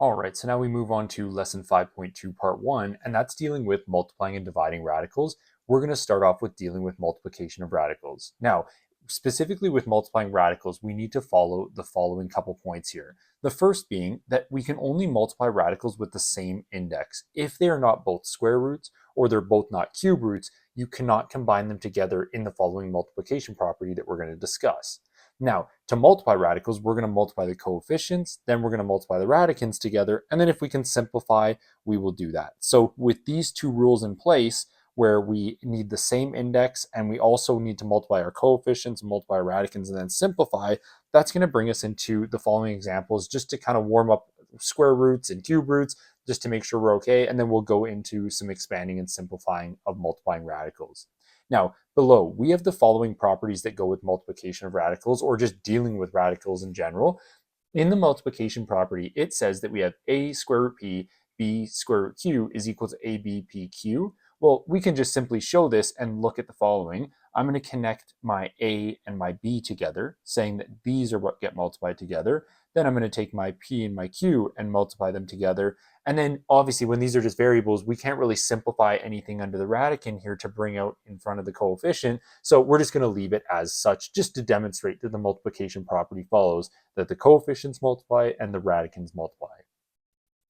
All right, so now we move on to lesson 5.2, part 1, and that's dealing with multiplying and dividing radicals. We're going to start off with dealing with multiplication of radicals. Now, specifically with multiplying radicals, we need to follow the following couple points here. The first being that we can only multiply radicals with the same index. If they are not both square roots or they're both not cube roots, you cannot combine them together in the following multiplication property that we're going to discuss. Now, to multiply radicals, we're going to multiply the coefficients, then we're going to multiply the radicands together, and then if we can simplify, we will do that. So with these two rules in place, where we need the same index and we also need to multiply our coefficients, multiply our radicands, and then simplify, that's going to bring us into the following examples just to kind of warm up square roots and cube roots, just to make sure we're okay, and then we'll go into some expanding and simplifying of multiplying radicals. Now, below, we have the following properties that go with multiplication of radicals or just dealing with radicals in general. In the multiplication property, it says that we have a square root p, b square root q is equal to abpq. Well, we can just simply show this and look at the following. I'm going to connect my a and my b together, saying that these are what get multiplied together. Then I'm going to take my p and my q and multiply them together. And then obviously when these are just variables, we can't really simplify anything under the radicand here to bring out in front of the coefficient. So we're just going to leave it as such just to demonstrate that the multiplication property follows that the coefficients multiply and the radicands multiply.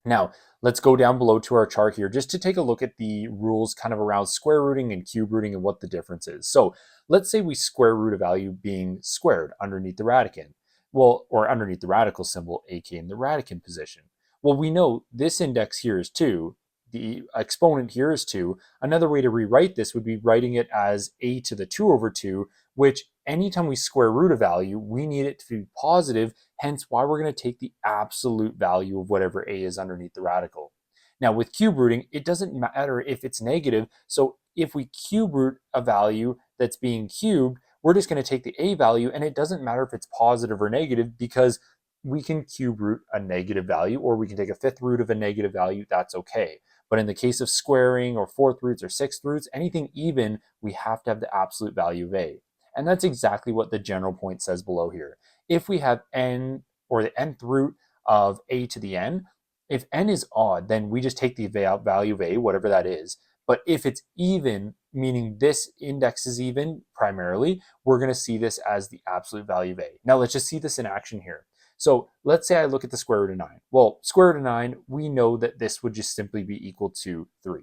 Now, let's go down below to our chart here just to take a look at the rules kind of around square rooting and cube rooting and what the difference is. So let's say we square root a value being squared underneath the radicand. Well, or underneath the radical symbol, aka in the radicand position. Well, we know this index here is 2. The exponent here is 2. Another way to rewrite this would be writing it as a to the 2 over 2, which anytime we square root a value, we need it to be positive, hence why we're going to take the absolute value of whatever a is underneath the radical. Now with cube rooting, it doesn't matter if it's negative, so if we cube root a value that's being cubed, we're just going to take the a value, and it doesn't matter if it's positive or negative because we can cube root a negative value, or we can take a fifth root of a negative value, that's okay. But in the case of squaring or fourth roots or sixth roots, anything even, we have to have the absolute value of a. And that's exactly what the general point says below here. If we have n, or the nth root of a to the n, if n is odd, then we just take the value of a, whatever that is. But if it's even, meaning this index is even primarily, we're going to see this as the absolute value of a. Now let's just see this in action here. So let's say I look at the square root of 9. Well, square root of 9, we know that this would just simply be equal to 3.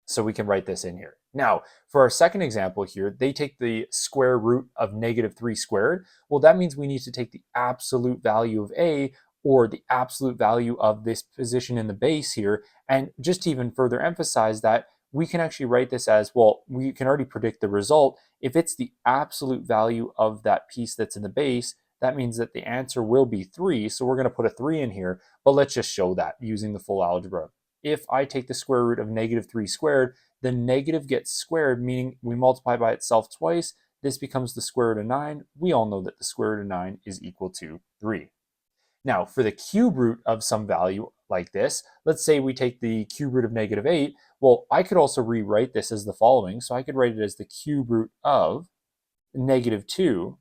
So we can write this in here. Now, for our second example here, they take the square root of negative 3 squared. Well, that means we need to take the absolute value of a, or the absolute value of this position in the base here. And just to even further emphasize that, we can actually write this as, well, we can already predict the result. If it's the absolute value of that piece that's in the base, that means that the answer will be 3. So we're going to put a 3 in here, but let's just show that using the full algebra. If I take the square root of negative 3 squared, the negative gets squared, meaning we multiply by itself twice. This becomes the square root of 9. We all know that the square root of 9 is equal to 3. Now, for the cube root of some value like this, let's say we take the cube root of negative 8. Well, I could also rewrite this as the following. So I could write it as the cube root of negative 2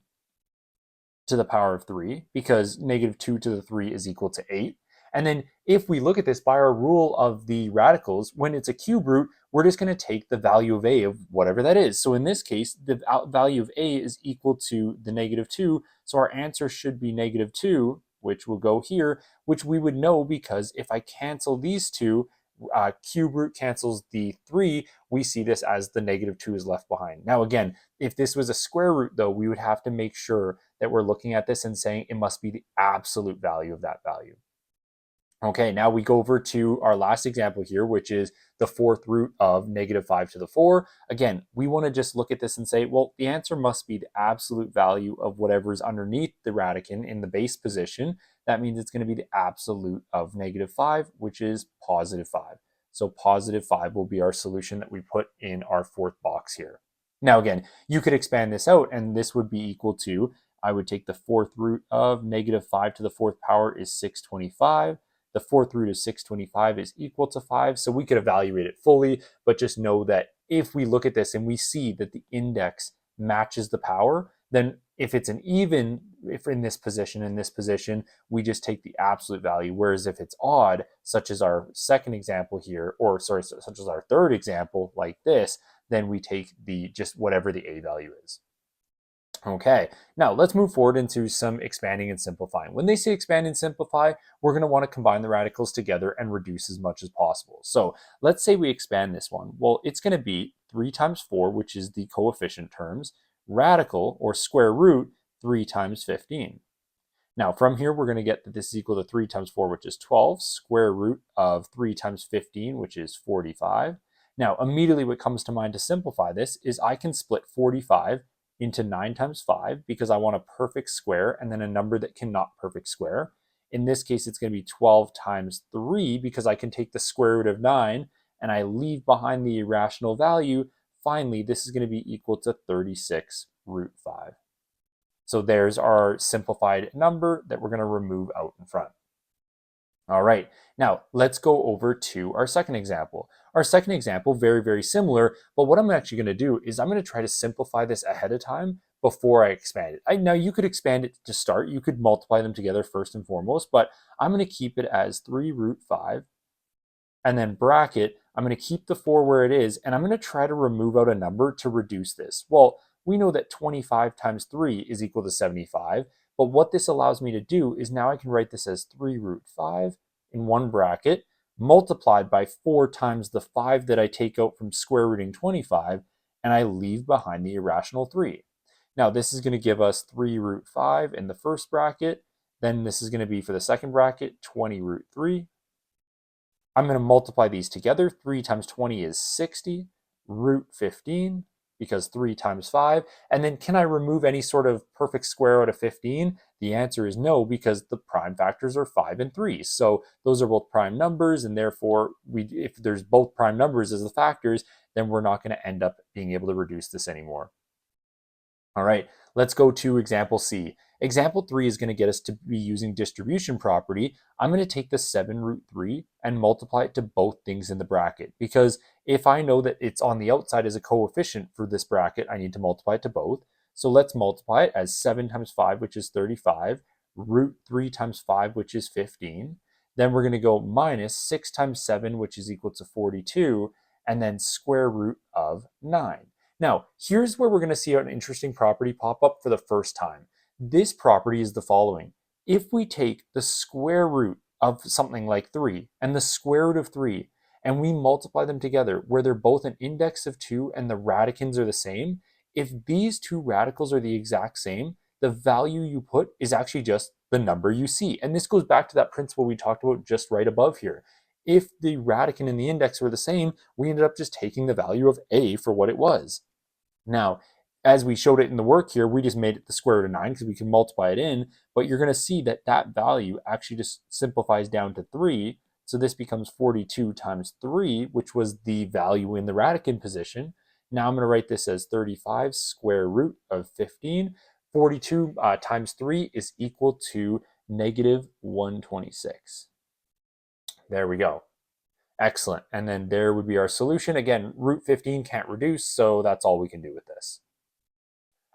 to the power of 3, because negative 2 to the 3 is equal to 8. And then if we look at this by our rule of the radicals, when it's a cube root, we're just going to take the value of a of whatever that is. So in this case, the value of a is equal to the negative 2. So our answer should be negative 2, which will go here, which we would know because if I cancel these two, cube root cancels the 3, we see this as the negative 2 is left behind. Now again, if this was a square root though, we would have to make sure that we're looking at this and saying it must be the absolute value of that value. Okay, now we go over to our last example here, which is the fourth root of negative 5 to the 4. Again, we want to just look at this and say, well, the answer must be the absolute value of whatever is underneath the radicand in the base position. That means it's going to be the absolute of negative 5, which is positive 5. So positive 5 will be our solution that we put in our fourth box here. Now again, you could expand this out and this would be equal to, I would take the fourth root of negative 5 to the fourth power is 625. The fourth root of 625 is equal to 5. So we could evaluate it fully, but just know that if we look at this and we see that the index matches the power, then If it's an even, if in this position, we just take the absolute value. Whereas if it's odd, such as our second example here, or sorry, such as our third example like this, then we take the just whatever the a value is. Okay, now let's move forward into some expanding and simplifying. When they say expand and simplify, we're going to want to combine the radicals together and reduce as much as possible. So let's say we expand this one. Well, it's going to be 3 times 4, which is the coefficient terms, radical or square root 3 times 15. Now from here, we're going to get that this is equal to 3 times 4, which is 12, square root of 3 times 15, which is 45. Now immediately what comes to mind to simplify this is I can split 45 into 9 times 5 because I want a perfect square and then a number that cannot perfect square. In this case, it's going to be 12 times 3 because I can take the square root of 9 and I leave behind the irrational value. Finally, this is going to be equal to 36 root 5. So there's our simplified number that we're going to remove out in front. All right, now let's go over to our second example. Our second example, very, very similar, but what I'm actually going to do is I'm going to try to simplify this ahead of time before I expand it. Now you could expand it to start. You could multiply them together first and foremost, but I'm going to keep it as 3 root 5 and then bracket. I'm going to keep the 4 where it is, and I'm going to try to remove out a number to reduce this. Well, we know that 25 times 3 is equal to 75, but what this allows me to do is now I can write this as 3 root 5 in one bracket, multiplied by 4 times the 5 that I take out from square rooting 25, and I leave behind the irrational 3. Now this is going to give us 3 root 5 in the first bracket, then this is going to be for the second bracket, 20 root 3. I'm going to multiply these together. 3 times 20 is 60, root 15, because 3 times 5. And then can I remove any sort of perfect square out of 15? The answer is no, because the prime factors are 5 and 3. So those are both prime numbers, and therefore, if there's both prime numbers as the factors, then we're not going to end up being able to reduce this anymore. All right, let's go to example C. Example 3 is going to get us to be using distribution property. I'm going to take the 7 root 3 and multiply it to both things in the bracket, because if I know that it's on the outside as a coefficient for this bracket, I need to multiply it to both. So let's multiply it as 7 times 5, which is 35, root 3 times 5, which is 15. Then we're going to go minus 6 times 7, which is equal to 42, and then square root of 9. Now, here's where we're going to see an interesting property pop up for the first time. This property is the following. If we take the square root of something like 3 and the square root of 3, and we multiply them together where they're both an index of 2 and the radicands are the same, if these two radicals are the exact same, the value you put is actually just the number you see. And this goes back to that principle we talked about just right above here. If the radicand and the index were the same, we ended up just taking the value of a for what it was. Now, as we showed it in the work here, we just made it the square root of 9 because we can multiply it in, but you're going to see that that value actually just simplifies down to 3. So this becomes 42 times 3, which was the value in the radicand position. Now I'm going to write this as 35 square root of 15. 42 times 3 is equal to negative 126. There we go. Excellent. And then there would be our solution. Again, root 15 can't reduce, so that's all we can do with this.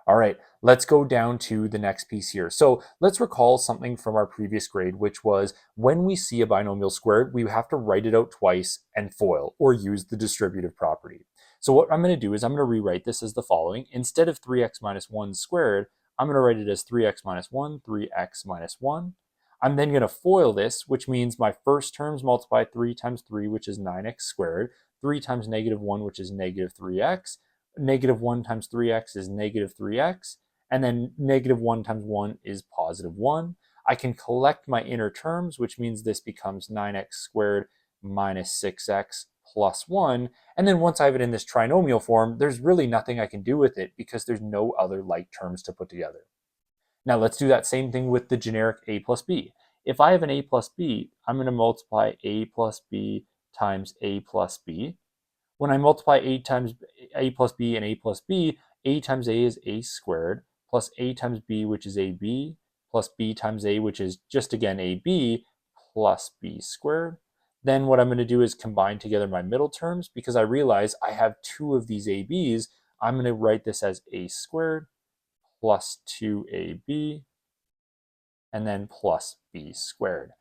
All right, let's go down to the next piece here. So let's recall something from our previous grade, which was when we see a binomial squared, we have to write it out twice and FOIL, or use the distributive property. So what I'm going to do is I'm going to rewrite this as the following. Instead of 3x minus 1 squared, I'm going to write it as 3x minus 1, 3x minus 1. I'm then going to FOIL this, which means my first terms multiply 3 times 3, which is 9x squared, 3 times negative 1, which is negative 3x, negative 1 times 3x is negative 3x, and then negative 1 times 1 is positive 1. I can collect my inner terms, which means this becomes 9x squared minus 6x plus 1. And then once I have it in this trinomial form, there's really nothing I can do with it because there's no other like terms to put together. Now let's do that same thing with the generic a plus b. If I have an a plus b, I'm going to multiply a plus b times a plus b. When I multiply a times a plus b and a plus b, a times a is a squared, plus a times b, which is ab, plus b times a, which is just again ab, plus b squared. Then what I'm going to do is combine together my middle terms. Because I realize I have two of these ab's, I'm going to write this as a squared plus 2ab, and then plus b squared.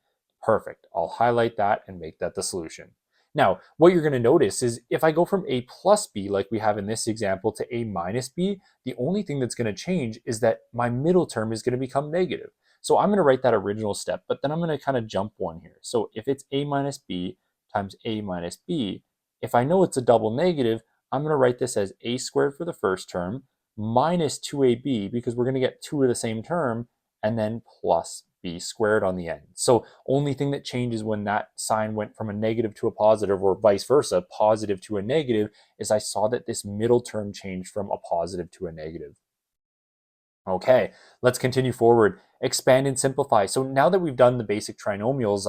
Perfect. I'll highlight that and make that the solution. Now, what you're going to notice is if I go from a plus b, like we have in this example, to a minus b, the only thing that's going to change is that my middle term is going to become negative. So I'm going to write that original step, but then I'm going to kind of jump one here. So if it's a minus b times a minus b, if I know it's a double negative, I'm going to write this as a squared for the first term minus 2ab, because we're going to get two of the same term, and then plus b squared on the end. So only thing that changes when that sign went from a negative to a positive, or vice versa, positive to a negative, is I saw that this middle term changed from a positive to a negative. Okay, let's continue forward. Expand and simplify. So now that we've done the basic trinomials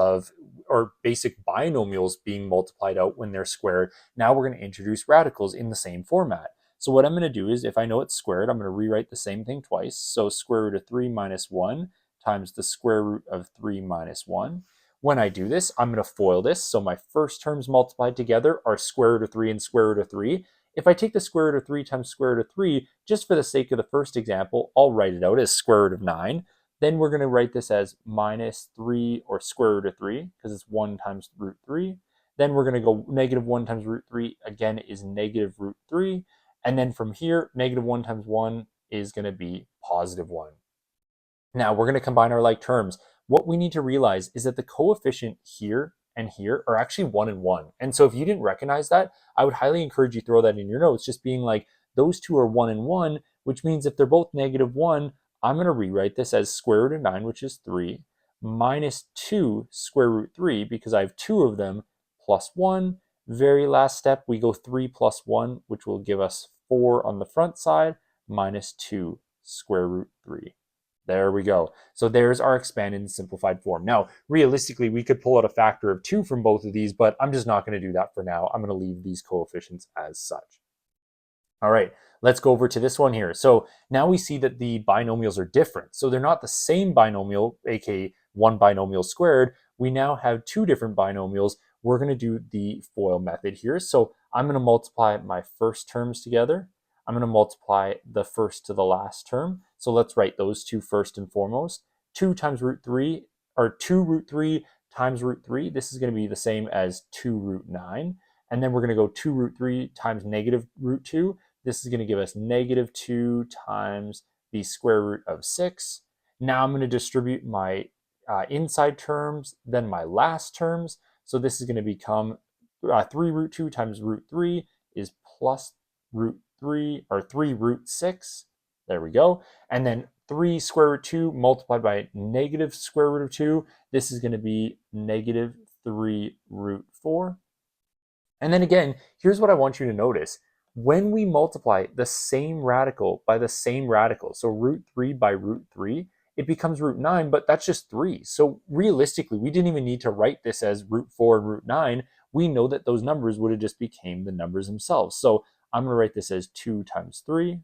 or basic binomials being multiplied out when they're squared, now we're going to introduce radicals in the same format. So what I'm going to do is, if I know it's squared, I'm going to rewrite the same thing twice. So square root of 3 minus 1 times the square root of 3 minus 1. When I do this, I'm going to FOIL this. So my first terms multiplied together are square root of 3 and square root of 3. If I take the square root of 3 times square root of 3, just for the sake of the first example, I'll write it out as square root of 9. Then we're going to write this as minus 3, or square root of 3, because it's 1 times root 3. Then we're going to go negative 1 times root 3, again, is negative root 3. And then from here, negative 1 times 1 is going to be positive 1. Now we're going to combine our like terms. What we need to realize is that the coefficient here and here are actually 1 and 1. And so if you didn't recognize that, I would highly encourage you to throw that in your notes, just being like, those two are 1 and 1, which means if they're both negative 1, I'm going to rewrite this as square root of 9, which is 3, minus 2 square root 3, because I have two of them, plus 1. Very last step, we go 3 plus 1, which will give us 4 on the front side, minus 2 square root 3. There we go. So there's our expanded and simplified form. Now, realistically, we could pull out a factor of 2 from both of these, but I'm just not going to do that for now. I'm going to leave these coefficients as such. All right, let's go over to this one here. So now we see that the binomials are different. So they're not the same binomial, aka one binomial squared. We now have two different binomials. We're going to do the FOIL method here. So I'm going to multiply my first terms together. I'm going to multiply the first to the last term. So let's write those two first and foremost. 2 times root 3, or 2 root 3 times root 3. This is going to be the same as 2 root 9. And then we're going to go 2 root 3 times negative root 2. This is going to give us negative 2 times the square root of 6. Now I'm going to distribute my inside terms, then my last terms. So this is going to become 3 root 2 times root 3 is plus root 3, or 3 root 6. There we go. And then 3 square root 2 multiplied by negative square root of 2. This is going to be negative 3 root 4. And then again, here's what I want you to notice. When we multiply the same radical by the same radical, so root 3 by root 3, it becomes root 9, but that's just 3. So realistically, we didn't even need to write this as root 4 and root 9. We know that those numbers would have just became the numbers themselves. So I'm going to write this as 2 times 3.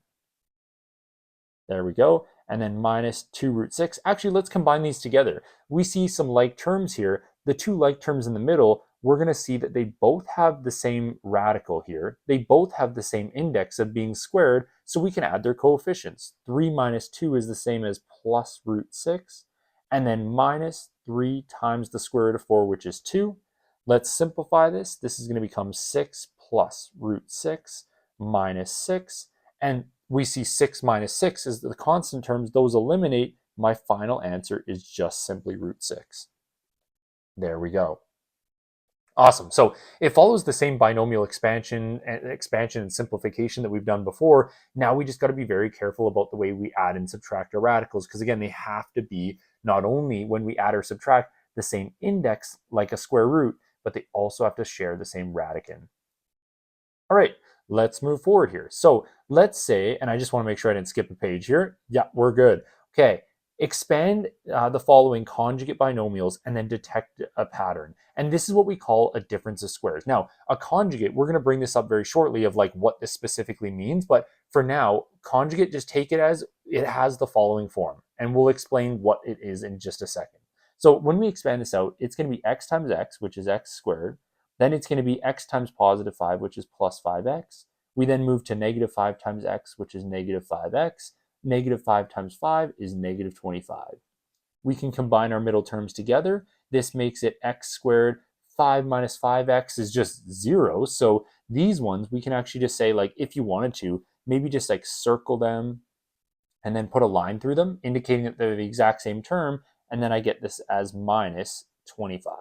There we go. And then minus 2 root 6. Actually, let's combine these together. We see some like terms here. The two like terms in the middle, we're going to see that they both have the same radical here. They both have the same index of being squared, so we can add their coefficients. 3 minus 2 is the same as plus root 6. And then minus 3 times the square root of 4, which is 2. Let's simplify this. This is going to become 6 plus root 6 minus 6. And we see 6 minus 6 is the constant terms. Those eliminate. My final answer is just simply root 6. There we go. Awesome. So it follows the same binomial expansion and simplification that we've done before. Now we just got to be very careful about the way we add and subtract our radicals, because again, they have to be, not only when we add or subtract, the same index like a square root, but they also have to share the same radicand. All right, let's move forward here. So let's say, and I just want to make sure I didn't skip a page here. Yeah, we're good. Okay, expand the following conjugate binomials and then detect a pattern. And this is what we call a difference of squares. Now, a conjugate, we're going to bring this up very shortly of like what this specifically means. But for now, conjugate, just take it as it has the following form. And we'll explain what it is in just a second. So when we expand this out, it's going to be x times x, which is x squared. Then it's going to be x times positive 5, which is plus 5x. We then move to negative 5 times x, which is negative 5x. negative 5 times 5 is negative 25. We can combine our middle terms together. This makes it x squared. 5 minus 5x is just 0. So these ones, we can actually just say, like, if you wanted to, maybe just like circle them and then put a line through them, indicating that they're the exact same term. And then I get this as minus 25.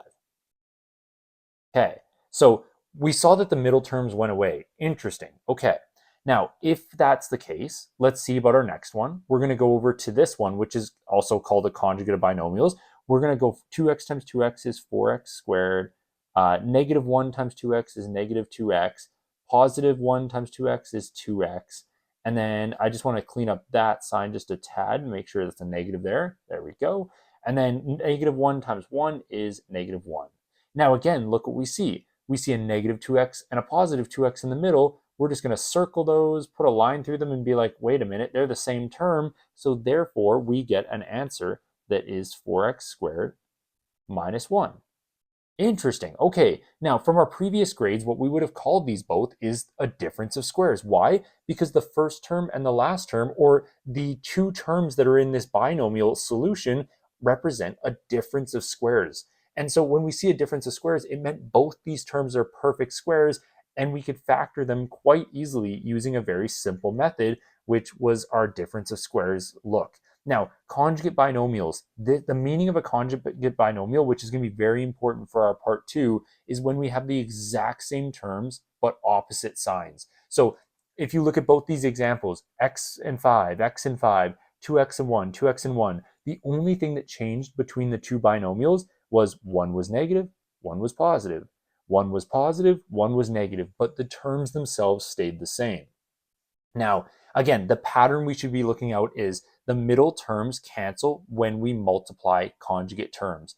Okay, so we saw that the middle terms went away. Interesting. Okay, now if that's the case, let's see about our next one. We're going to go over to this one, which is also called a conjugate of binomials. We're going to go 2x times 2x is 4x squared. Negative 1 times 2x is negative 2x. Positive 1 times 2x is 2x. And then I just want to clean up that sign just a tad and make sure that's a negative there. There we go. And then negative 1 times 1 is negative 1. Now again, look what we see. We see a negative 2x and a positive 2x in the middle. We're just going to circle those, put a line through them, and be like, wait a minute, they're the same term. So therefore, we get an answer that is 4x squared minus 1. Interesting. Okay, now from our previous grades, what we would have called these both is a difference of squares. Why? Because the first term and the last term, or the two terms that are in this binomial solution, represent a difference of squares. And so when we see a difference of squares, it meant both these terms are perfect squares, and we could factor them quite easily using a very simple method, which was our difference of squares look. Now, conjugate binomials, the meaning of a conjugate binomial, which is going to be very important for our part 2, is when we have the exact same terms but opposite signs. So if you look at both these examples, x and 5, 2x and 1, 2x and 1, the only thing that changed between the two binomials was one was negative, one was positive. One was positive, one was negative, but the terms themselves stayed the same. Now, again, the pattern we should be looking out is the middle terms cancel when we multiply conjugate terms.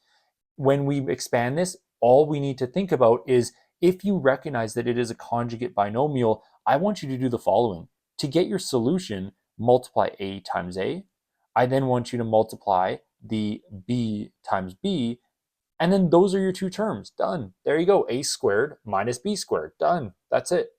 When we expand this, all we need to think about is if you recognize that it is a conjugate binomial, I want you to do the following. To get your solution, multiply a times a. I then want you to multiply the b times b, and then those are your two terms. Done. There you go. A squared minus b squared. Done. That's it.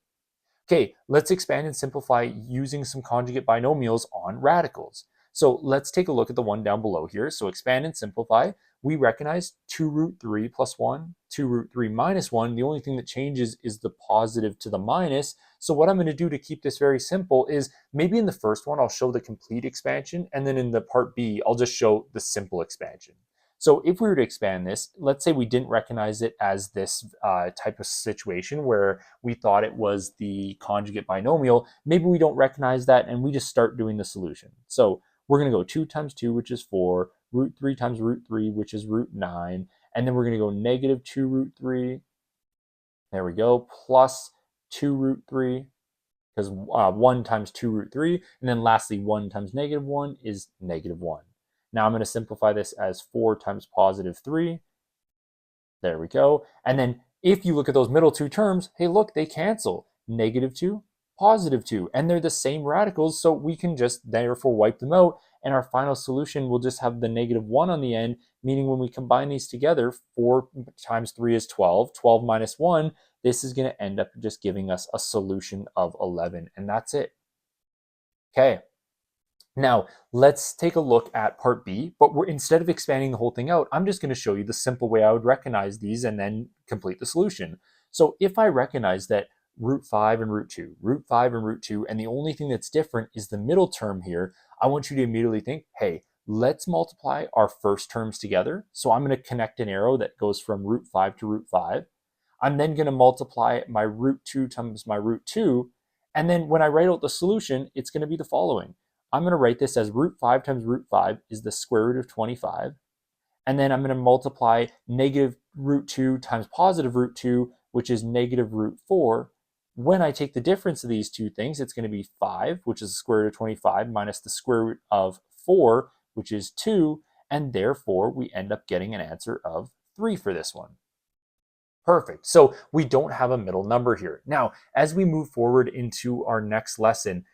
Okay, let's expand and simplify using some conjugate binomials on radicals. So let's take a look at the one down below here. So expand and simplify. We recognize 2 root 3 plus 1, 2 root 3 minus 1. The only thing that changes is the positive to the minus. So what I'm going to do to keep this very simple is maybe in the first one, I'll show the complete expansion. And then in the part B, I'll just show the simple expansion. So if we were to expand this, let's say we didn't recognize it as this type of situation where we thought it was the conjugate binomial. Maybe we don't recognize that and we just start doing the solution. So we're going to go 2 times 2, which is 4, root 3 times root 3, which is root 9, and then we're going to go negative 2 root 3, there we go, plus 2 root 3, because 1 times 2 root 3, and then lastly 1 times negative 1 is negative 1. Now I'm going to simplify this as 4 times positive 3. There we go. And then if you look at those middle two terms, hey, look, they cancel. Negative 2, positive 2. And they're the same radicals, so we can just therefore wipe them out. And our final solution will just have the negative 1 on the end, meaning when we combine these together, 4 times 3 is 12. 12 minus 1, this is going to end up just giving us a solution of 11. And that's it. Okay. Now, let's take a look at part B, but instead of expanding the whole thing out, I'm just going to show you the simple way I would recognize these and then complete the solution. So if I recognize that root 5 and root 2, root 5 and root 2, and the only thing that's different is the middle term here, I want you to immediately think, hey, let's multiply our first terms together. So I'm going to connect an arrow that goes from root 5 to root 5. I'm then going to multiply my root 2 times my root 2, and then when I write out the solution, it's going to be the following. I'm going to write this as root 5 times root 5 is the square root of 25. And then I'm going to multiply negative root 2 times positive root 2, which is negative root 4. When I take the difference of these two things, it's going to be 5, which is the square root of 25, minus the square root of 4, which is 2. And therefore, we end up getting an answer of 3 for this one. Perfect. So we don't have a middle number here. Now, as we move forward into our next lesson,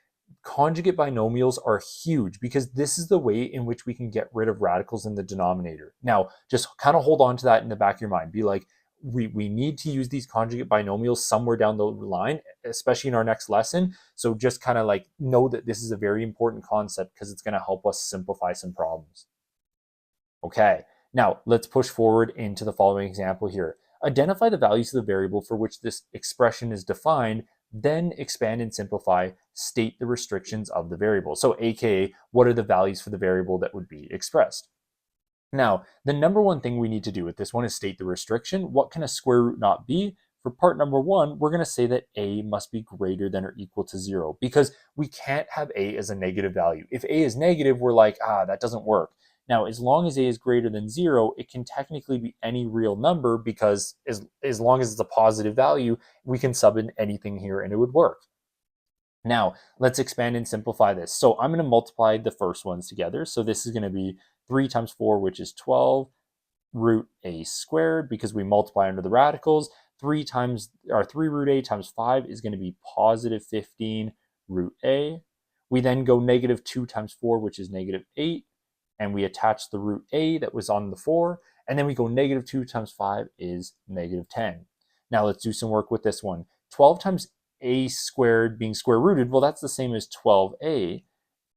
conjugate binomials are huge because this is the way in which we can get rid of radicals in the denominator. Now, just kind of hold on to that in the back of your mind. Be like, we need to use these conjugate binomials somewhere down the line, especially in our next lesson. So just kind of like know that this is a very important concept because it's going to help us simplify some problems. Okay, now let's push forward into the following example here. Identify the values of the variable for which this expression is defined, then expand and simplify, state the restrictions of the variable. So aka, what are the values for the variable that would be expressed? Now, the number one thing we need to do with this one is state the restriction. What can a square root not be? For part number one, we're going to say that a must be greater than or equal to 0 because we can't have a as a negative value. If a is negative, we're like, that doesn't work. Now, as long as a is greater than 0, it can technically be any real number because as long as it's a positive value, we can sub in anything here and it would work. Now, let's expand and simplify this. So I'm going to multiply the first ones together. So this is going to be 3 times 4, which is 12, root a squared, because we multiply under the radicals. 3 root a times 5 is going to be positive 15 root a. We then go negative 2 times 4, which is negative 8, and we attach the root a that was on the 4, and then we go negative 2 times 5 is negative 10. Now let's do some work with this one. 12 times a squared being square rooted, well, that's the same as 12a.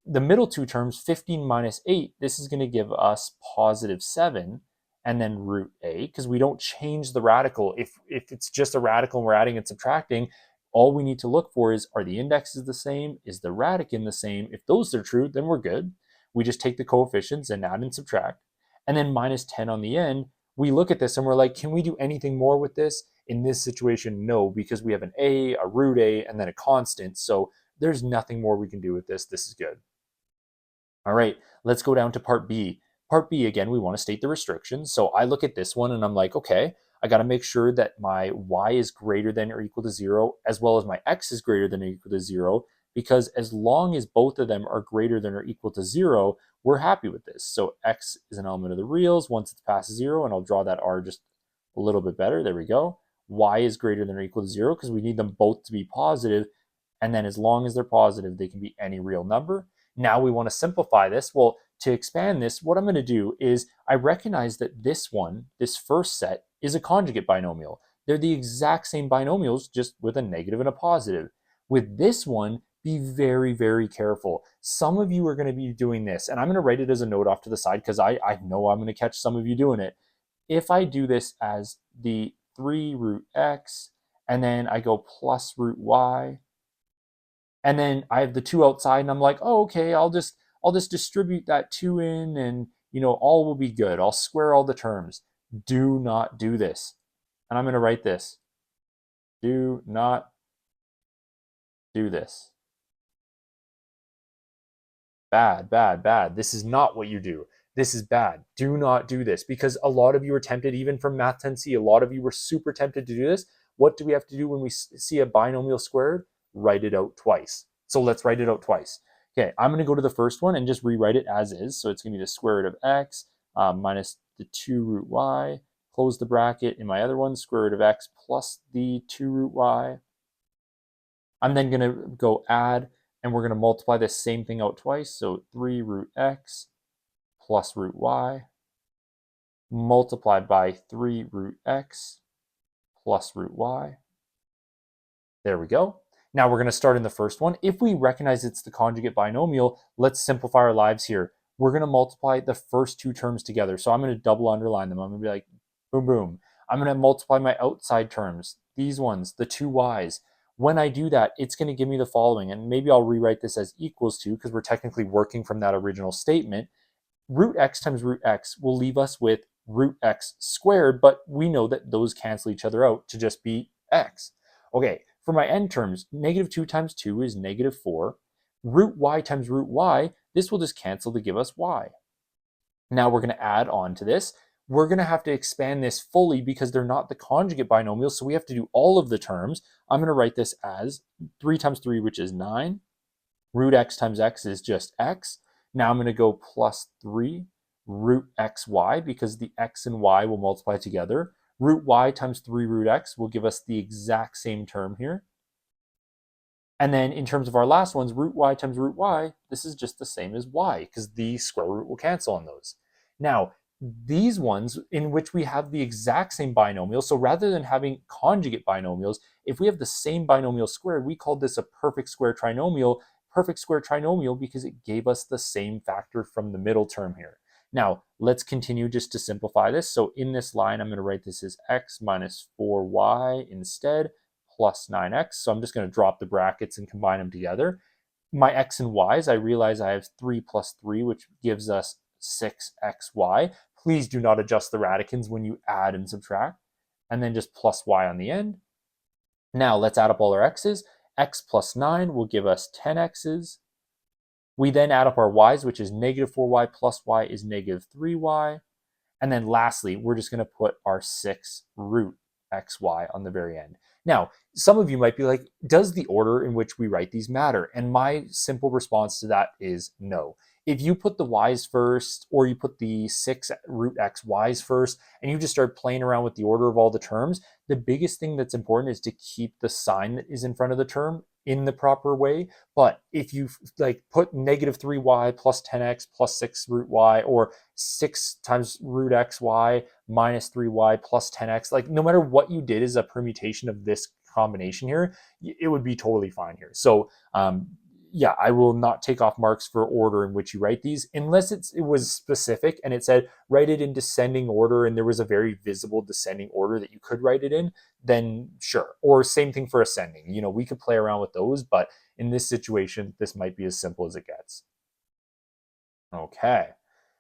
The middle two terms, 15 minus 8, this is going to give us positive 7, and then root a, because we don't change the radical. If it's just a radical and we're adding and subtracting, all we need to look for is, are the indexes the same? Is the radican the same? If those are true, then we're good. We just take the coefficients and add and subtract. And then minus 10 on the end, we look at this and we're like, can we do anything more with this? In this situation, no, because we have an a root a, and then a constant. So there's nothing more we can do with this. This is good. All right, let's go down to part B. Part B, again, we want to state the restrictions. So I look at this one and I'm like, okay, I got to make sure that my y is greater than or equal to 0, as well as my x is greater than or equal to 0, because as long as both of them are greater than or equal to 0, we're happy with this. So x is an element of the reals once it's past 0, and I'll draw that r just a little bit better. There we go. Y is greater than or equal to 0 because we need them both to be positive, and then as long as they're positive, they can be any real number. Now we want to simplify this. Well, to expand this, what I'm going to do is I recognize that this one, this first set, is a conjugate binomial. They're the exact same binomials, just with a negative and a positive. With this one, be very, very careful. Some of you are going to be doing this, and I'm going to write it as a note off to the side because I know I'm going to catch some of you doing it. If I do this as the 3 root x, and then I go plus root y, and then I have the 2 outside, and I'm like, oh, okay, I'll just distribute that 2 in, and all will be good. I'll square all the terms. Do not do this. And I'm going to write this. Do not do this. Bad, bad, bad. This is not what you do. This is bad. Do not do this, because a lot of you are tempted, even from Math 10C, a lot of you were super tempted to do this. What do we have to do when we see a binomial squared? Write it out twice. So let's write it out twice. Okay, I'm going to go to the first one and just rewrite it as is. So it's going to be the square root of x minus the 2 root y, close the bracket. In my other one, square root of x plus the 2 root y. I'm then going to go add, and we're going to multiply this same thing out twice. So 3 root x plus root y multiplied by 3 root x plus root y. There we go. Now we're going to start in the first one. If we recognize it's the conjugate binomial, let's simplify our lives here. We're going to multiply the first two terms together. So I'm going to double underline them. I'm going to be like, boom, boom. I'm going to multiply my outside terms, these ones, the two y's. When I do that, it's going to give me the following, and maybe I'll rewrite this as equals to, because we're technically working from that original statement. Root x times root x will leave us with root x squared, but we know that those cancel each other out to just be x. Okay, for my end terms, negative 2 times 2 is negative 4. Root y times root y, this will just cancel to give us y. Now we're going to add on to this. We're going to have to expand this fully because they're not the conjugate binomial, so we have to do all of the terms. I'm going to write this as 3 times 3, which is 9. Root x times x is just x. Now I'm going to go plus 3 root xy, because the x and y will multiply together. Root y times 3 root x will give us the exact same term here. And then in terms of our last ones, root y times root y, this is just the same as y, because the square root will cancel on those. Now, these ones in which we have the exact same binomial, so rather than having conjugate binomials, if we have the same binomial squared, we called this a perfect square trinomial, because it gave us the same factor from the middle term here. Now, let's continue just to simplify this. So in this line, I'm going to write this as x minus 4y instead, plus 9x. So I'm just going to drop the brackets and combine them together. My x and y's, I realize I have 3 plus 3, which gives us 6xy. Please do not adjust the radicals when you add and subtract. And then just plus y on the end. Now let's add up all our x's. X plus 9 will give us 10x's. We then add up our y's, which is negative 4y plus y is negative 3y. And then lastly, we're just going to put our 6 root xy on the very end. Now, some of you might be like, does the order in which we write these matter? And my simple response to that is no. If you put the y's first, or you put the 6 root xy's first, and you just start playing around with the order of all the terms, the biggest thing that's important is to keep the sign that is in front of the term in the proper way. But if you like put negative 3y plus 10x plus 6 root y, or 6 times root xy minus 3y plus 10x, like no matter what you did as a permutation of this combination here, it would be totally fine here. So yeah, I will not take off marks for order in which you write these, unless it was specific and it said write it in descending order and there was a very visible descending order that you could write it in, then sure. Or same thing for ascending. You know, we could play around with those, but in this situation, this might be as simple as it gets. Okay.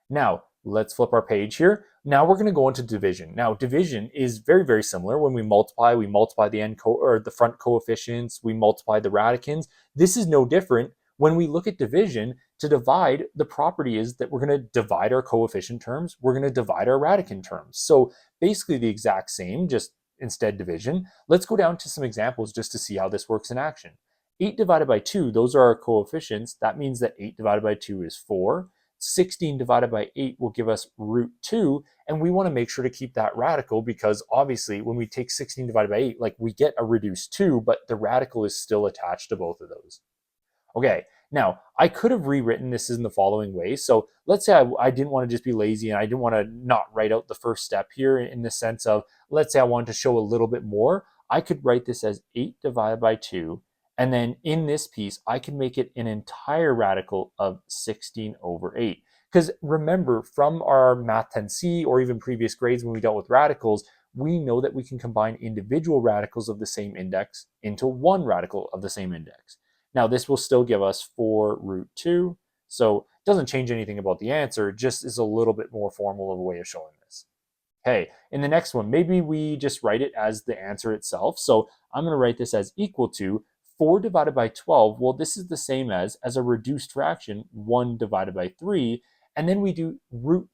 Now, let's flip our page here. Now we're going to go into division. Now, division is very, very similar. When we multiply the end or the front coefficients, we multiply the radicands. This is no different. When we look at division, to divide, the property is that we're going to divide our coefficient terms, we're going to divide our radicand terms. So basically the exact same, just instead division. Let's go down to some examples just to see how this works in action. 8 divided by 2, those are our coefficients. That means that 8 divided by 2 is 4. 16 divided by 8 will give us root 2, and we want to make sure to keep that radical because obviously when we take 16 divided by 8, like we get a reduced 2, but the radical is still attached to both of those. Okay, now I could have rewritten this in the following way. So let's say I didn't want to just be lazy and I didn't want to not write out the first step here in the sense of, let's say I wanted to show a little bit more. I could write this as 8 divided by 2. And then in this piece, I can make it an entire radical of 16 over 8. Because remember, from our Math 10C or even previous grades when we dealt with radicals, we know that we can combine individual radicals of the same index into one radical of the same index. Now, this will still give us 4 root 2. So it doesn't change anything about the answer, just is a little bit more formal of a way of showing this. Okay, in the next one, maybe we just write it as the answer itself. So I'm going to write this as equal to 4 divided by 12. Well, this is the same as a reduced fraction, 1 divided by 3. And then we do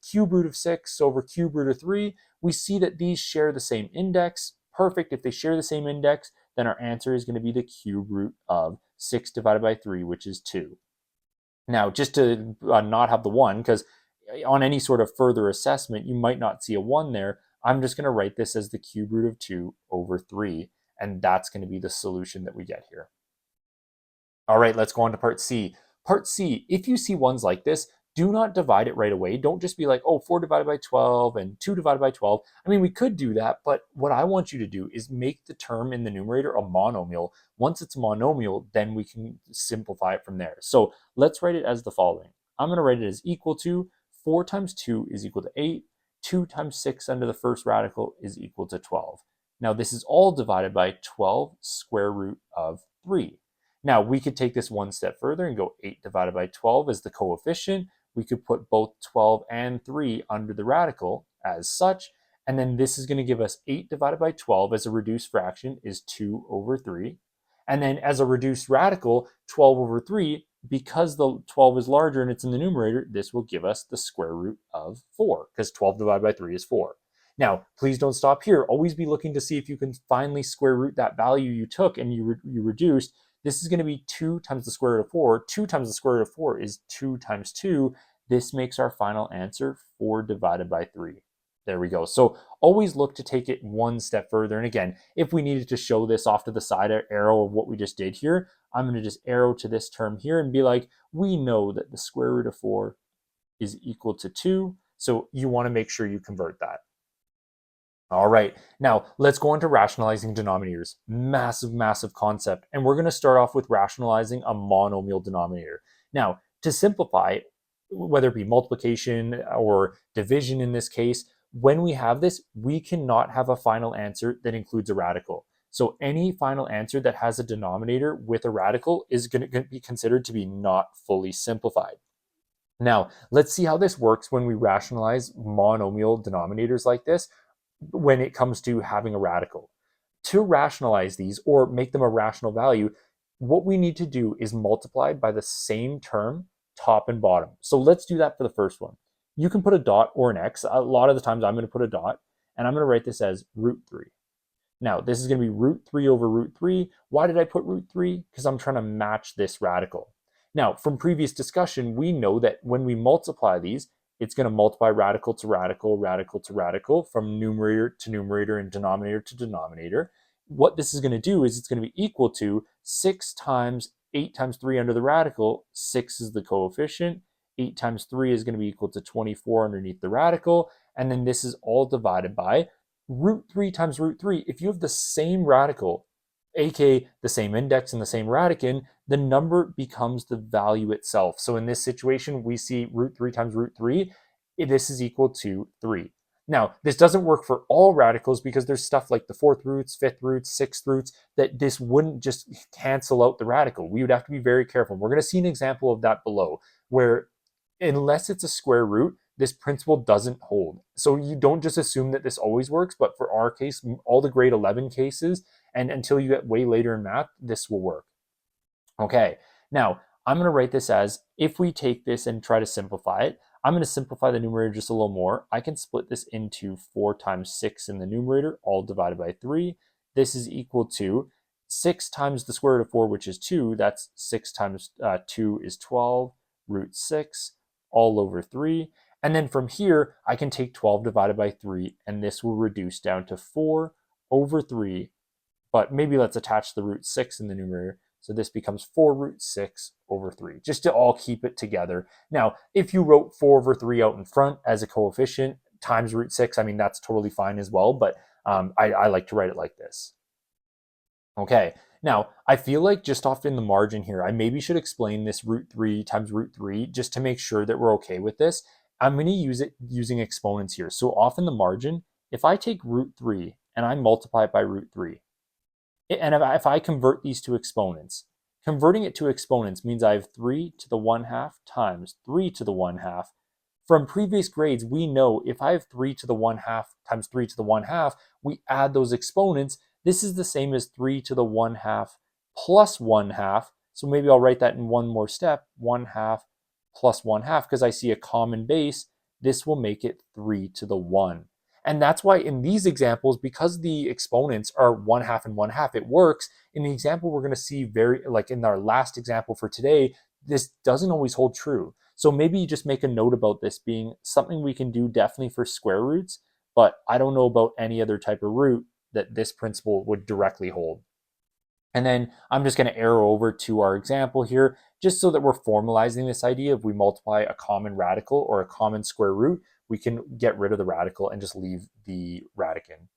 cube root of 6 over cube root of 3. We see that these share the same index. Perfect. If they share the same index, then our answer is going to be the cube root of 6 divided by 3, which is 2. Now, just to not have the 1, because on any sort of further assessment, you might not see a 1 there. I'm just going to write this as the cube root of 2 over 3, and that's going to be the solution that we get here. All right, let's go on to part C. Part C, if you see ones like this, do not divide it right away. Don't just be like, oh, 4 divided by 12 and 2 divided by 12. I mean, we could do that, but what I want you to do is make the term in the numerator a monomial. Once it's a monomial, then we can simplify it from there. So let's write it as the following. I'm going to write it as equal to 4 times 2 is equal to 8. 2 times 6 under the first radical is equal to 12. Now, this is all divided by 12 square root of 3. Now, we could take this one step further and go 8 divided by 12 as the coefficient. We could put both 12 and 3 under the radical as such. And then this is going to give us 8 divided by 12 as a reduced fraction is 2 over 3. And then as a reduced radical, 12 over 3, because the 12 is larger and it's in the numerator, this will give us the square root of 4, because 12 divided by 3 is 4. Now, please don't stop here. Always be looking to see if you can finally square root that value you took and you reduced. This is going to be 2 times the square root of 4. 2 times the square root of 4 is 2 times 2. This makes our final answer 4 divided by 3. There we go. So always look to take it one step further. And again, if we needed to show this off to the side arrow of what we just did here, I'm going to just arrow to this term here and be like, we know that the square root of 4 is equal to 2. So you want to make sure you convert that. All right, now let's go into rationalizing denominators. Massive, massive concept. And we're going to start off with rationalizing a monomial denominator. Now, to simplify, whether it be multiplication or division in this case, when we have this, we cannot have a final answer that includes a radical. So any final answer that has a denominator with a radical is going to be considered to be not fully simplified. Now, let's see how this works when we rationalize monomial denominators like this when it comes to having a radical. To rationalize these or make them a rational value, what we need to do is multiply by the same term, top and bottom. So let's do that for the first one. You can put a dot or an X. A lot of the times I'm going to put a dot, and I'm going to write this as root 3. Now, this is going to be root 3 over root 3. Why did I put root 3? Because I'm trying to match this radical. Now, from previous discussion, we know that when we multiply these, it's going to multiply radical to radical, radical to radical, from numerator to numerator and denominator to denominator. What this is going to do is it's going to be equal to 6 times 8 times 3 under the radical. 6 is the coefficient. 8 times 3 is going to be equal to 24 underneath the radical. And then this is all divided by root 3 times root 3. If you have the same radical, aka the same index and the same radicand, the number becomes the value itself. So in this situation, we see root 3 times root 3. This is equal to 3. Now, this doesn't work for all radicals because there's stuff like the fourth roots, fifth roots, sixth roots, that this wouldn't just cancel out the radical. We would have to be very careful. We're going to see an example of that below, where unless it's a square root, this principle doesn't hold. So you don't just assume that this always works, but for our case, all the grade 11 cases, and until you get way later in math, this will work. Okay, now I'm going to write this as, if we take this and try to simplify it, I'm going to simplify the numerator just a little more. I can split this into 4 times 6 in the numerator, all divided by 3. This is equal to 6 times the square root of 4, which is 2. That's 6 times 2 is 12, root 6, all over 3. And then from here, I can take 12 divided by 3, and this will reduce down to 4 over 3. But maybe let's attach the root 6 in the numerator. So this becomes 4 root 6 over 3, just to all keep it together. Now, if you wrote 4 over 3 out in front as a coefficient times root 6, I mean, that's totally fine as well, but I like to write it like this. Okay, now I feel like just off in the margin here, I maybe should explain this root 3 times root 3 just to make sure that we're okay with this. I'm going to use it using exponents here. So off in the margin, if I take root 3 and I multiply it by root 3, and if I convert these to exponents, converting it to exponents means I have 3 to the 1/2 times 3 to the 1/2. From previous grades, we know if I have 3 to the 1/2 times 3 to the 1/2, we add those exponents. This is the same as 3 to the 1/2 plus 1/2. So maybe I'll write that in one more step, 1/2 plus 1/2, because I see a common base. This will make it 3 to the 1. And that's why in these examples, because the exponents are 1/2 and 1/2, it works. In the example we're going to see like in our last example for today, this doesn't always hold true. So maybe you just make a note about this being something we can do definitely for square roots, but I don't know about any other type of root that this principle would directly hold. And then I'm just going to arrow over to our example here, just so that we're formalizing this idea. If we multiply a common radical or a common square root, we can get rid of the radical and just leave the radicand.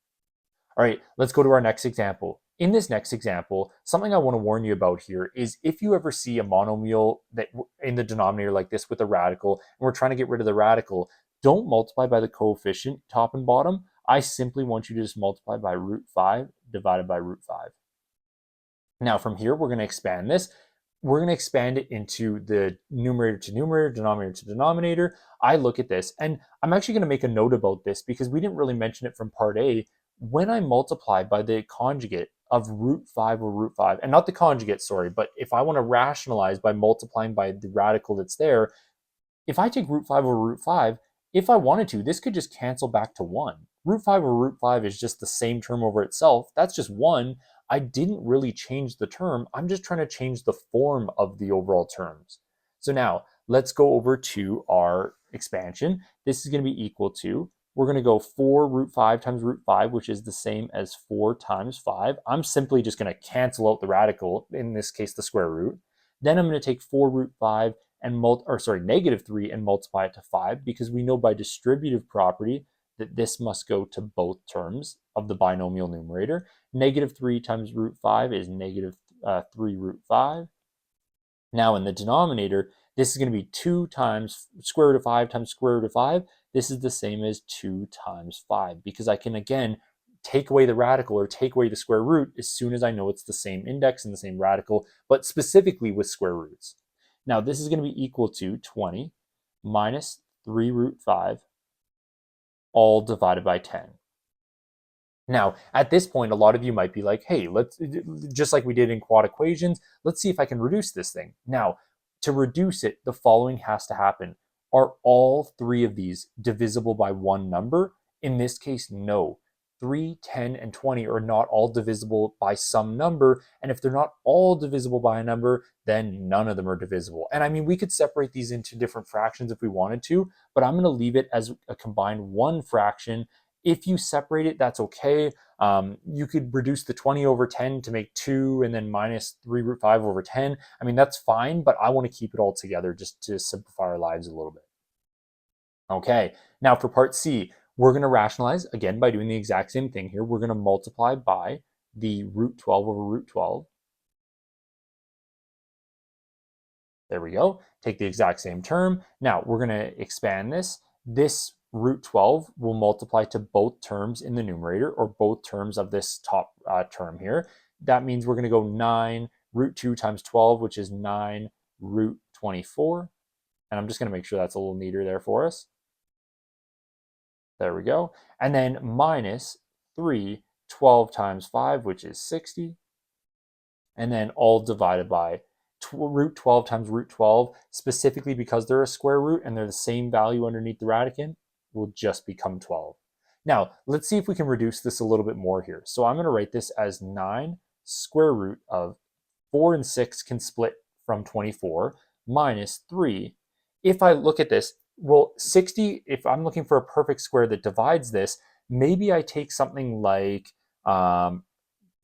All right, let's go to our next example. In this next example, something I want to warn you about here is if you ever see a monomial that in the denominator like this with a radical, and we're trying to get rid of the radical, don't multiply by the coefficient top and bottom. I simply want you to just multiply by root 5 divided by root 5. Now from here, we're going to expand this. We're going to expand it into the numerator to numerator, denominator to denominator. I look at this, and I'm actually going to make a note about this because we didn't really mention it from part A. When I multiply by the conjugate of root 5 or root 5, and not the conjugate, sorry, but if I want to rationalize by multiplying by the radical that's there, if I take root 5 over root 5, if I wanted to, this could just cancel back to 1. Root 5 over root 5 is just the same term over itself. That's just 1. I didn't really change the term. I'm just trying to change the form of the overall terms. So now let's go over to our expansion. This is going to be equal to, we're going to go 4 root 5 times root 5, which is the same as 4 times 5. I'm simply just going to cancel out the radical, in this case the square root. Then I'm going to take 4 root 5 and negative 3 and multiply it to 5, because we know by distributive property that this must go to both terms of the binomial numerator. Negative 3 times root 5 is negative 3 root 5. Now in the denominator, this is going to be 2 times square root of 5 times square root of 5. This is the same as 2 times 5, because I can, again, take away the radical or take away the square root as soon as I know it's the same index and the same radical, but specifically with square roots. Now this is going to be equal to 20 minus 3 root 5 all divided by 10. Now, at this point, a lot of you might be like, hey, let's, just like we did in quad equations, let's see if I can reduce this thing. Now, to reduce it, the following has to happen. Are all three of these divisible by one number? In this case, no. 3, 10, and 20 are not all divisible by some number. And if they're not all divisible by a number, then none of them are divisible. And I mean, we could separate these into different fractions if we wanted to, but I'm going to leave it as a combined one fraction. If you separate it, that's okay. You could reduce the 20 over 10 to make 2 and then minus 3 root 5 over 10. I mean, that's fine, but I want to keep it all together just to simplify our lives a little bit. Okay, now for part C, we're going to rationalize, again, by doing the exact same thing here. We're going to multiply by the root 12 over root 12. There we go. Take the exact same term. Now, we're going to expand this. This root 12 will multiply to both terms in the numerator, or both terms of this top term here. That means we're going to go 9 root 2 times 12, which is 9 root 24. And I'm just going to make sure that's a little neater there for us. There we go. And then minus 3, 12 times 5, which is 60. And then all divided by root 12 times root 12, specifically because they're a square root and they're the same value underneath the radicand, will just become 12. Now, let's see if we can reduce this a little bit more here. So I'm going to write this as 9 square root of 4 and 6 can split from 24 minus 3. If I look at this, well, 60, if I'm looking for a perfect square that divides this, maybe I take something like,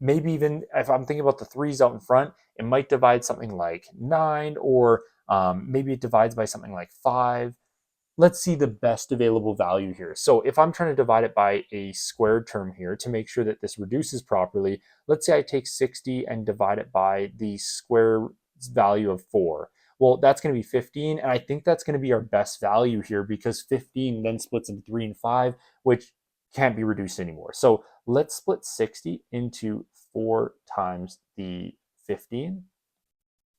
maybe even if I'm thinking about the 3's out in front, it might divide something like 9, or maybe it divides by something like 5. Let's see the best available value here. So if I'm trying to divide it by a squared term here to make sure that this reduces properly, let's say I take 60 and divide it by the square value of 4. Well, that's going to be 15, and I think that's going to be our best value here, because 15 then splits into 3 and 5, which can't be reduced anymore. So let's split 60 into 4 times the 15.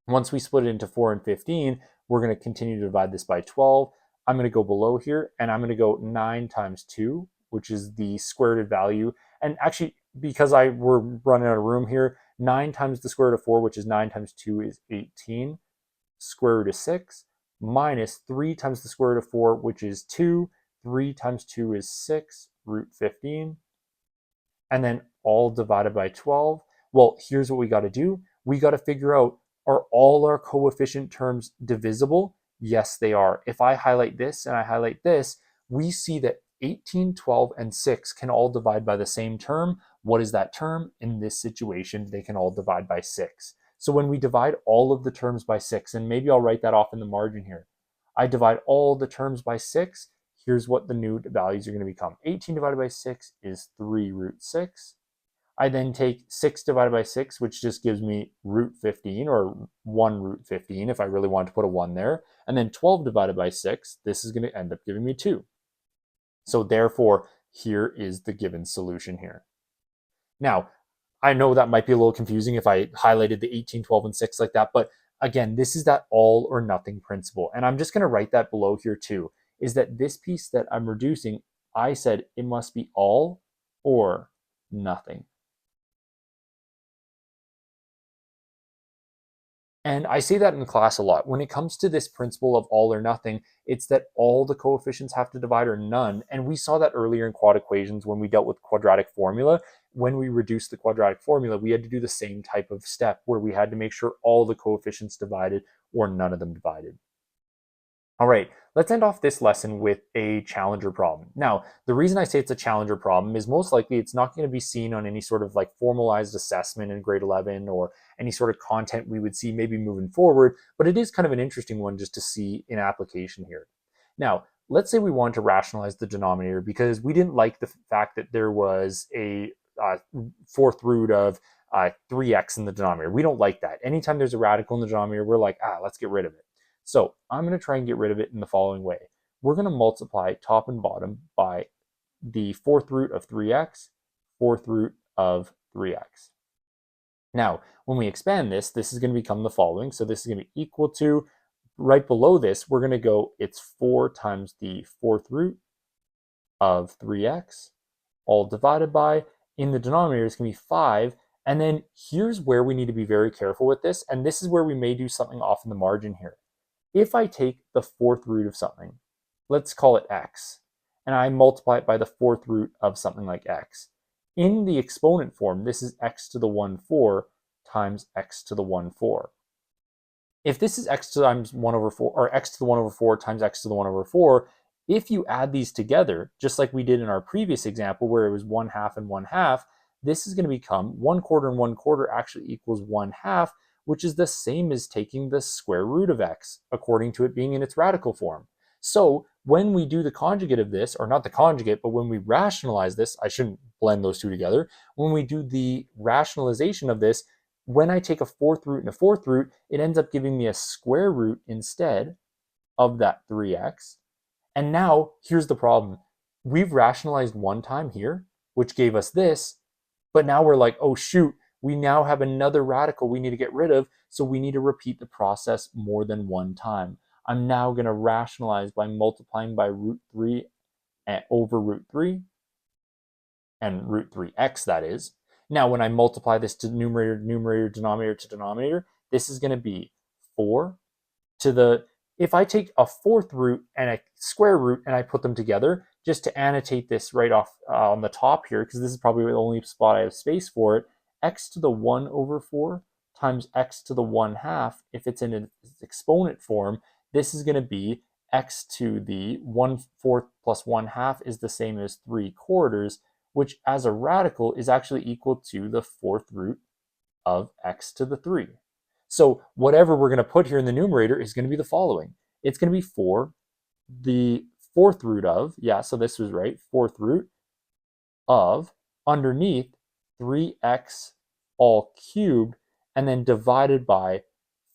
Once we split it into 4 and 15, we're going to continue to divide this by 12. I'm going to go below here, and I'm going to go 9 times 2, which is the square root value. And actually, because we're running out of room here, 9 times the square root of 4, which is 9 times 2 is 18, square root of 6, minus 3 times the square root of 4, which is 2. 3 times 2 is 6, root 15. And then all divided by 12. Well, here's what we got to do. We got to figure out, are all our coefficient terms divisible? Yes, they are. If I highlight this and I highlight this, we see that 18, 12, and 6 can all divide by the same term. What is that term? In this situation, they can all divide by 6. So when we divide all of the terms by 6, and maybe I'll write that off in the margin here. I divide all the terms by 6. Here's what the new values are going to become. 18 divided by 6 is 3 root 6. I then take 6 divided by 6, which just gives me root 15, or 1 root 15 if I really wanted to put a 1 there. And then 12 divided by 6, this is going to end up giving me 2. So therefore, here is the given solution here. Now, I know that might be a little confusing if I highlighted the 18, 12, and 6 like that, but again, this is that all or nothing principle. And I'm just going to write that below here too, is that this piece that I'm reducing, I said it must be all or nothing. And I say that in class a lot. When it comes to this principle of all or nothing, it's that all the coefficients have to divide or none. And we saw that earlier in quad equations when we dealt with quadratic formula. When we reduced the quadratic formula, we had to do the same type of step where we had to make sure all the coefficients divided or none of them divided. All right, let's end off this lesson with a challenger problem. Now, the reason I say it's a challenger problem is most likely it's not going to be seen on any sort of like formalized assessment in grade 11 or any sort of content we would see maybe moving forward, but it is kind of an interesting one just to see in application here. Now, let's say we want to rationalize the denominator because we didn't like the fact that there was a fourth root of 3x in the denominator. We don't like that. Anytime there's a radical in the denominator, we're like, let's get rid of it. So I'm going to try and get rid of it in the following way. We're going to multiply top and bottom by the fourth root of 3x, fourth root of 3x. Now, when we expand this, this is going to become the following. So this is going to be equal to, right below this, we're going to go, it's 4 times the fourth root of 3x, all divided by, in the denominator, it's going to be 5. And then here's where we need to be very careful with this. And this is where we may do something off in the margin here. If I take the fourth root of something, let's call it x, and I multiply it by the fourth root of something like x. In the exponent form, this is x to the 1, 4 times x to the 1, 4. If this is x times 1 over 4, or x to the 1 over 4 times x to the 1 over 4, if you add these together, just like we did in our previous example where it was 1/2 and 1/2, this is going to become 1/4 and 1/4 actually equals 1/2, which is the same as taking the square root of x, according to it being in its radical form. So when we do the conjugate of this, or not the conjugate, but when we rationalize this, I shouldn't blend those two together. When we do the rationalization of this, when I take a fourth root and a fourth root, it ends up giving me a square root instead of that 3x. And now here's the problem. We've rationalized one time here, which gave us this, but now we're like, oh shoot, we now have another radical we need to get rid of, so we need to repeat the process more than one time. I'm now going to rationalize by multiplying by root 3 over root 3, and root 3x, that is. Now, when I multiply this to numerator, numerator, denominator to denominator, this is going to be 4 to the, if I take a fourth root and a square root and I put them together, just to annotate this right off on the top here, because this is probably the only spot I have space for it, x to the 1 over 4 times x to the 1/2, if it's in its exponent form, this is going to be x to the 1/4 plus 1/2 is the same as 3/4, which as a radical is actually equal to the fourth root of x to the 3. So whatever we're going to put here in the numerator is going to be the following. It's going to be 4, the fourth root of, so this was right, fourth root of, underneath 3x all cubed, and then divided by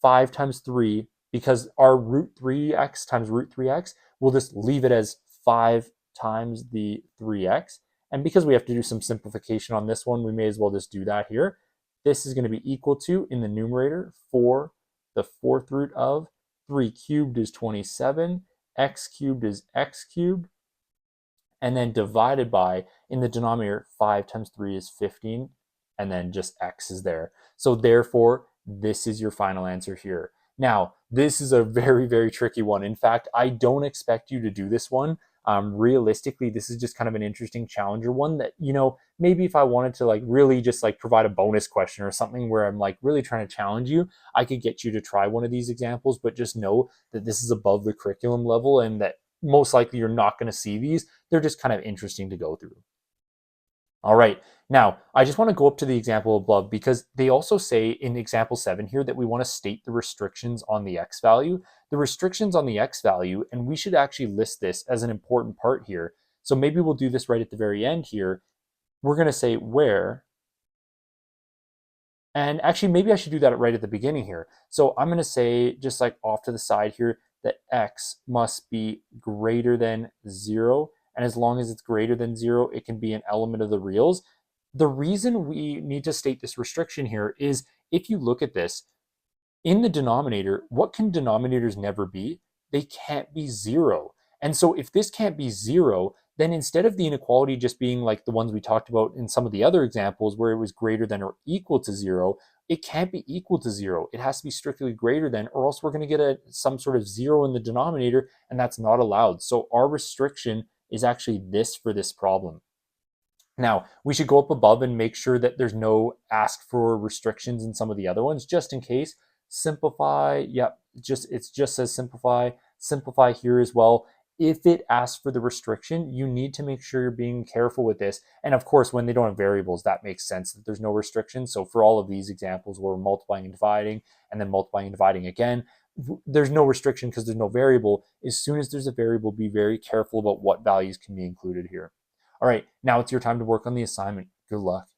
5 times 3, because our root 3x times root 3x, we'll just leave it as 5 times the 3x. And because we have to do some simplification on this one, we may as well just do that here. This is going to be equal to, in the numerator, 4, the fourth root of, 3 cubed is 27, x cubed is x cubed, and then divided by, in the denominator, 5 times 3 is 15, and then just x is there. So therefore, this is your final answer here. Now, this is a very, very tricky one. In fact, I don't expect you to do this one. Realistically, this is just kind of an interesting challenger one that, maybe if I wanted to really just provide a bonus question or something where I'm really trying to challenge you, I could get you to try one of these examples, but just know that this is above the curriculum level and that most likely you're not going to see these. They're just kind of interesting to go through. All right, now I just want to go up to the example above because they also say in example 7 here that we want to state the restrictions on the x value. The restrictions on the x value, and we should actually list this as an important part here. So maybe we'll do this right at the very end here. We're going to say where, and actually maybe I should do that right at the beginning here. So I'm going to say just off to the side here that x must be greater than 0. And as long as it's greater than 0, it can be an element of the reals. The reason we need to state this restriction here is if you look at this, in the denominator, what can denominators never be? They can't be 0. And so if this can't be 0, then instead of the inequality just being like the ones we talked about in some of the other examples where it was greater than or equal to 0, it can't be equal to 0. It has to be strictly greater than, or else we're going to get some sort of 0 in the denominator, and that's not allowed. So our restriction is actually this for this problem. Now, we should go up above and make sure that there's no ask for restrictions in some of the other ones, just in case. Simplify, it just says simplify. simplify here as well. If it asks for the restriction, you need to make sure you're being careful with this. And of course, when they don't have variables, that makes sense that there's no restriction. So for all of these examples where we're multiplying and dividing and then multiplying and dividing again, there's no restriction because there's no variable. As soon as there's a variable, be very careful about what values can be included here. All right, now it's your time to work on the assignment. Good luck.